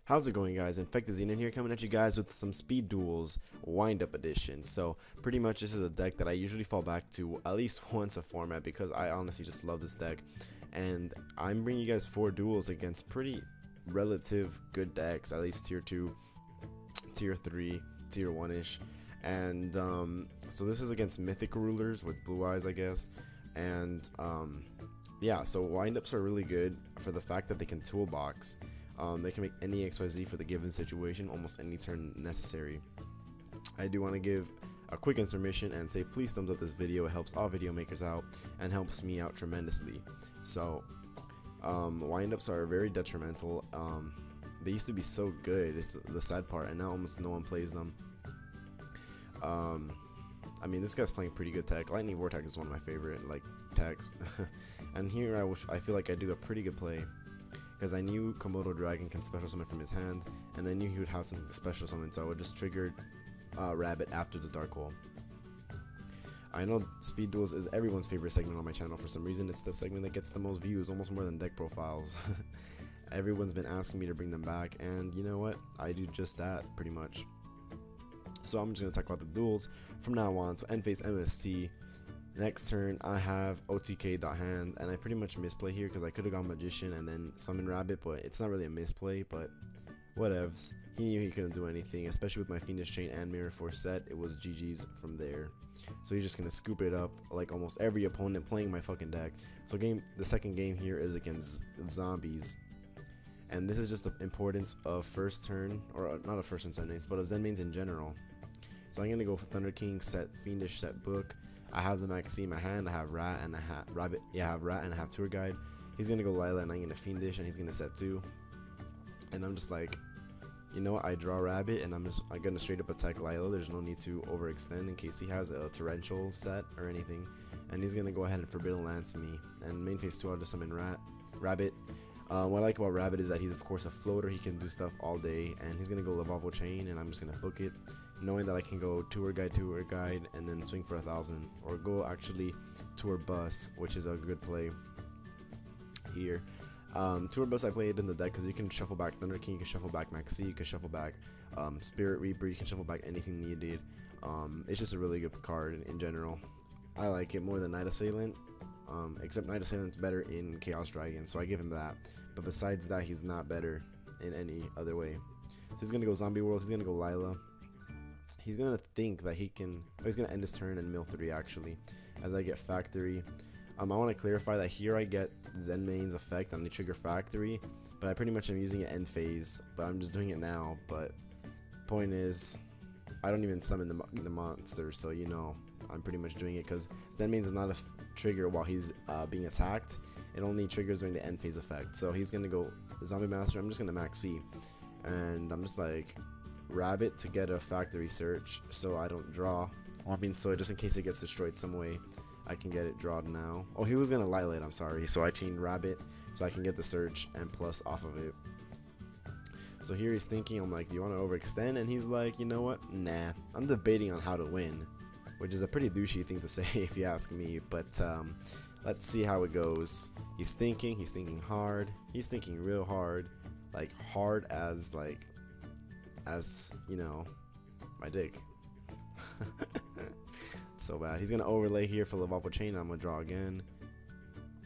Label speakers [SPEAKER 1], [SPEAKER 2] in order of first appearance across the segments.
[SPEAKER 1] How's it going, guys? Infectazine in here, coming at you guys with some Speed Duels Wind Up Edition. So pretty much this is a deck that I usually fall back to at least once a format because I honestly just love this deck. And I'm bringing you guys 4 duels against pretty relative good decks, at least tier 2, tier 3, tier 1-ish. And so this is against Mythic Rulers with blue eyes, I guess. And yeah, so wind-ups are really good for the fact that they can toolbox. They can make any XYZ for the given situation, almost any turn necessary. I do want to give a quick intermission and say please thumbs up this video. It helps all video makers out and helps me out tremendously. So wind-ups are very detrimental. They used to be so good, it's the sad part, and now almost no one plays them. I mean, this guy's playing pretty good tech. Lightning Vortex is one of my favorite techs. And here I feel like I do a pretty good play, because I knew Komodo Dragon can special summon from his hand, and I knew he would have something to special summon, so I would just trigger Rabbit after the Dark Hole. I know Speed Duels is everyone's favorite segment on my channel. For some reason, it's the segment that gets the most views, almost more than deck profiles. Everyone's been asking me to bring them back, and you know what? I do just that, pretty much. So I'm just going to talk about the duels from now on. So end phase MST. Next turn I have OTK.hand, and I pretty much misplay here because I could have gone Magician and then summon Rabbit, but it's not really a misplay, but whatevs. He knew he couldn't do anything, especially with my Fiendish Chain and Mirror Force set. It was GG's from there. So he's just going to scoop it up like almost every opponent playing my fucking deck. So the second game here is against Zombies. And this is just the importance of first turn, or not a first turn Zen mains, but of Zen mains in general. So I'm going to go for Thunder King set, Fiendish set book. I have the Maxi in my hand, I have Rat and I have Rabbit, yeah I have Rat and I have Tour Guide. He's gonna go Lila and I'm gonna Fiendish and he's gonna set 2. And I'm just like, you know what, I draw Rabbit and I'm gonna straight up attack Lila. There's no need to overextend in case he has a Torrential set or anything. And he's gonna go ahead and Forbidden Lance me. And main phase 2 I'll just summon Rabbit. What I like about Rabbit is that he's of course a floater, he can do stuff all day, and he's gonna go Lavavo Chain and I'm just gonna book it, knowing that I can go Tour Guide, and then swing for 1,000, or go actually Tour Bus, which is a good play here. Tour Bus I played in the deck because you can shuffle back Thunder King, you can shuffle back Maxi, you can shuffle back Spirit Reaper, you can shuffle back anything needed. It's just a really good card in general. I like it more than Night Assailant, except Night Assailant's better in Chaos Dragon, so I give him that. But besides that, he's not better in any other way. So he's gonna go Zombie World, he's gonna go Lila. He's gonna think that he can, he's gonna end his turn and mill 3 actually, as I get Factory. I want to clarify that here I get Zen Main's effect on the trigger Factory, but I pretty much am using it end phase, but I'm just doing it now. But point is, I don't even summon the monster, so you know I'm pretty much doing it because Zen Mains is not a trigger while he's being attacked. It only triggers during the end phase effect. So he's gonna go Zombie Master. I'm just gonna Max C, and I'm just like Rabbit to get a Factory Search so I don't draw. I mean, so just in case it gets destroyed some way, I can get it drawed now. Oh, he was gonna Lilith, I'm sorry. So I chained Rabbit so I can get the Search and plus off of it. So here he's thinking, I'm like, do you want to overextend? And he's like, you know what? Nah, I'm debating on how to win, which is a pretty douchey thing to say if you ask me. But let's see how it goes. He's thinking hard. He's thinking real hard, like hard as you know, my dick. It's so bad. He's gonna overlay here for Lavavo Chain. I'm gonna draw again,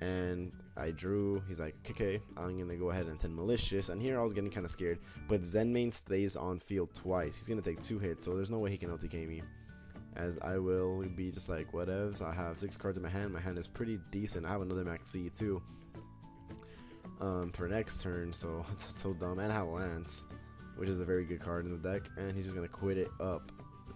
[SPEAKER 1] and I drew. He's like, okay, I'm gonna go ahead and send Malicious, and here I was getting kind of scared, but Zen Main stays on field twice. He's gonna take 2 hits, so there's no way he can LTK me, as I will be just like whatevs. I have 6 cards in my hand. My hand is pretty decent. I have another Max C too for next turn, so it's so dumb. And I have Lance, which is a very good card in the deck, and he's just gonna quit it up.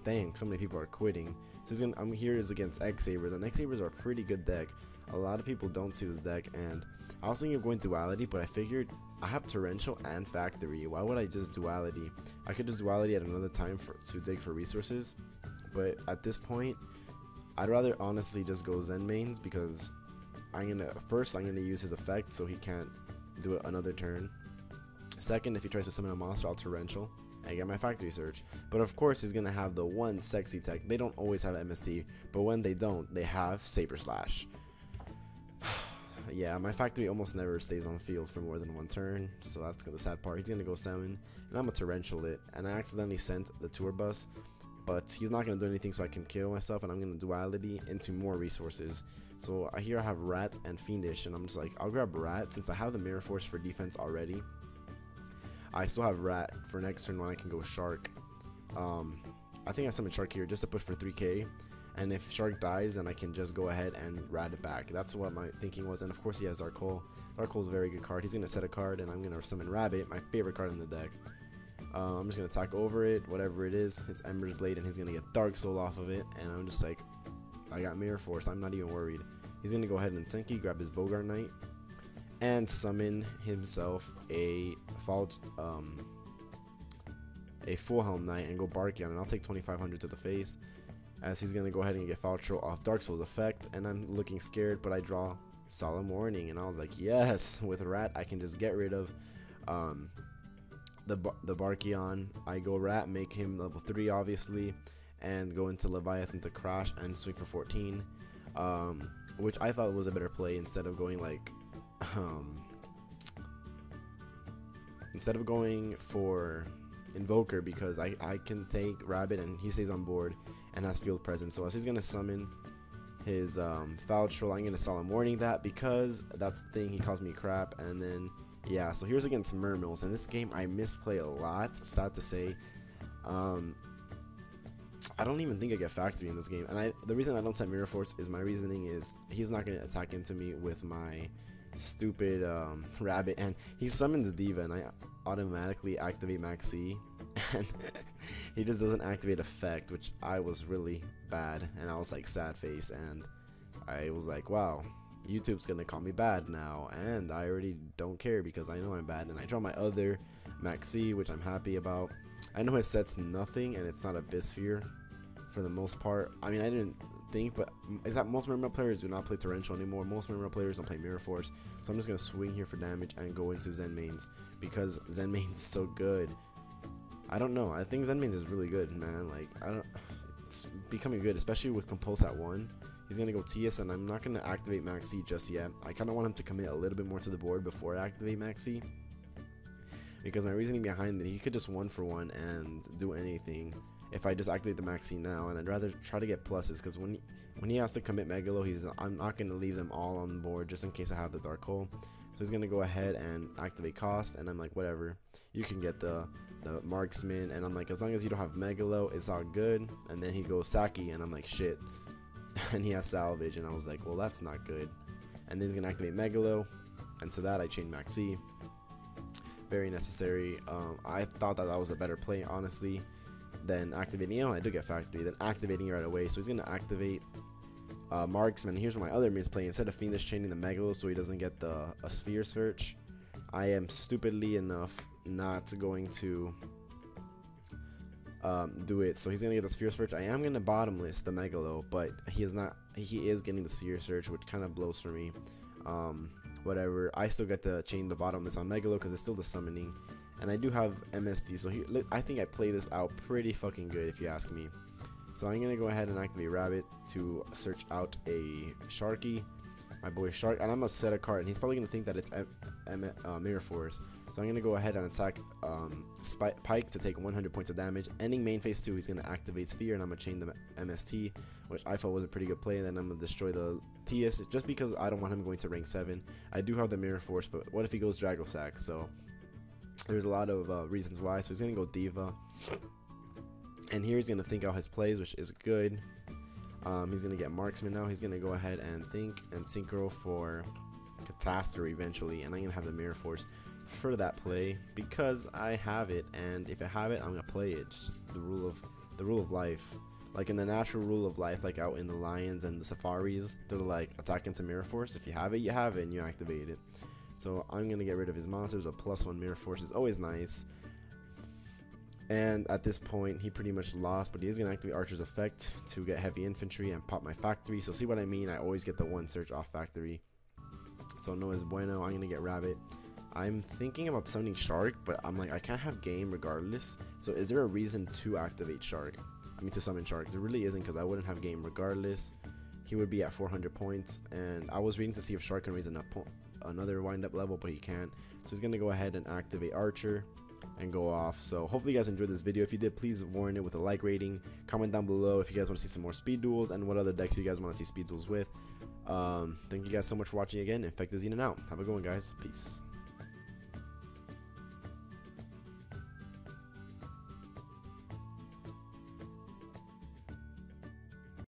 [SPEAKER 1] Dang, so many people are quitting. So he's gonna, I'm here is against x-sabers, and x-sabers are a pretty good deck. A lot of people don't see this deck, and I was thinking of going Duality, but I figured I have Torrential and Factory. Why would I just Duality? I could just Duality at another time to dig for resources, but at this point, I'd rather honestly just go Zen Mains, because I'm gonna use his effect so he can't do it another turn. Second, if he tries to summon a monster, I'll Torrential and get my Factory Search. But of course, he's gonna have the one sexy tech. They don't always have MST, but when they don't, they have Saber Slash. yeah, my factory almost never stays on field for more than one turn, so that's the sad part. He's gonna go summon, and I'm gonna torrential it, and I accidentally sent the tour bus, but he's not gonna do anything, so I can kill myself, and I'm gonna duality into more resources. So here I have Rat and Fiendish, and I'm just like, I'll grab Rat since I have the Mirror Force for defense already. I still have Rat for next turn when I can go Shark. I think I summon Shark here just to push for 3k. And if Shark dies, then I can just go ahead and rat it back. That's what my thinking was. And of course he has Dark Hole. Dark Hole is a very good card. He's going to set a card, and I'm going to summon Rabbit, my favorite card in the deck. I'm just going to attack over it, whatever it is. It's Ember's Blade, and he's going to get Dark Soul off of it. And I'm just like, I got Mirror Force. I'm not even worried. He's going to go ahead and Tinky, grab his Bogart Knight, and summon himself a Full Helm Knight and go Barkion. And I'll take 2500 to the face, as he's gonna go ahead and get Foul Troll off Dark Soul's effect, and I'm looking scared, but I draw Solemn Warning, and I was like, yes, with Rat I can just get rid of the Barkion. I go Rat, make him level 3 obviously, and go into Leviathan to crash and swing for 14, which I thought was a better play instead of going like for Invoker, because I can take Rabbit and he stays on board and has field presence. So as he's gonna summon his Foul Troll, I'm gonna Solemn Warning that, because that's the thing, he calls me crap. And then yeah, so here's against Mermails, and this game I misplay a lot, sad to say. I don't even think I get Factory in this game, and the reason I don't set Mirror Force is my reasoning is he's not gonna attack into me with my stupid Rabbit, and he summons Diva, and I automatically activate Maxi, and he just doesn't activate effect, which I was really bad, and I was like sad face, and I was like, wow, YouTube's gonna call me bad now, and I already don't care because I know I'm bad. And I draw my other Maxi, which I'm happy about. I know his set's nothing, and it's not a Bisphere for the most part. I mean, I didn't think, but is that most Mermail players do not play Torrential anymore. Most Mermail players don't play Mirror Force, so I'm just gonna swing here for damage and go into Zen Mains, because Zen Mains is so good. I don't know, I think Zen Mains is really good, man. Like, it's becoming good, especially with Compulse at 1. He's gonna go TS, and I'm not gonna activate Maxi just yet. I kind of want him to commit a little bit more to the board before I activate Maxi, because my reasoning behind it, he could just 1-for-1 and do anything if I just activate the Maxi now, and I'd rather try to get pluses, because when he has to commit Megalo, I'm not going to leave them all on the board just in case I have the Dark Hole. So he's going to go ahead and activate Cost, and I'm like, whatever, you can get the Marksman, and I'm like, as long as you don't have Megalo, it's all good. And then he goes Saki, and I'm like, shit, and he has Salvage, and I was like, well, that's not good. And then he's going to activate Megalo, and to that I chain Maxi. Very necessary. I thought that was a better play, honestly, than activating. I do get Factory, then activating it right away. So he's gonna activate Marksman. Here's where my other misplay. Instead of Fiendish chaining the Megalo so he doesn't get a Sphere Search, I am stupidly enough not going to do it. So he's gonna get the Sphere Search. I am gonna bottomless the Megalo, but he is not. He is getting the Sphere Search, which kind of blows for me. Whatever. I still get to chain the bottomless on Megalo because it's still the summoning. And I do have MSD, so here, I think I play this out pretty fucking good if you ask me. So I'm gonna go ahead and activate Rabbit to search out a Sharky, my boy Shark, and I'm gonna set a card, and he's probably gonna think that it's Mirror Force. So I'm gonna go ahead and attack Pike to take 100 points of damage. Ending main phase 2, he's gonna activate Sphere, and I'm gonna chain the MST, which I felt was a pretty good play. And then I'm gonna destroy the TS just because I don't want him going to rank 7. I do have the Mirror Force, but what if he goes Dragosack? So there's a lot of reasons why. So he's gonna go Diva, and here he's gonna think out his plays, which is good. He's gonna get Marksman now. He's gonna go ahead and think and Synchro for Catastrophe eventually, and I'm gonna have the Mirror Force for that play because I have it, and if I have it, I'm gonna play it. It's just the rule of life. Like in the natural rule of life, like out in the Lions and the Safaris, they're like attack into Mirror Force. If you have it, you have it, and you activate it. So I'm going to get rid of his monsters. A +1 Mirror Force is always nice. And at this point, he pretty much lost, but he is going to activate Archer's Effect to get Heavy Infantry and pop my Factory. So see what I mean? I always get the 1 search off Factory. So no es bueno. I'm going to get Rabbit. I'm thinking about summoning Shark, but I'm like, I can't have game regardless. So is there a reason to activate Shark? I mean, to summon Shark? There really isn't, because I wouldn't have game regardless. he would be at 400 points. And I was reading to see if Shark can raise another wind-up level, but he can't. So he's gonna go ahead and activate Archer and go off. So hopefully you guys enjoyed this video. If you did, please warn it with a like rating. Comment down below if you guys want to see some more speed duels and what other decks you guys want to see speed duels with. Thank you guys so much for watching again. Infect is in and out. Have a good one, guys. Peace.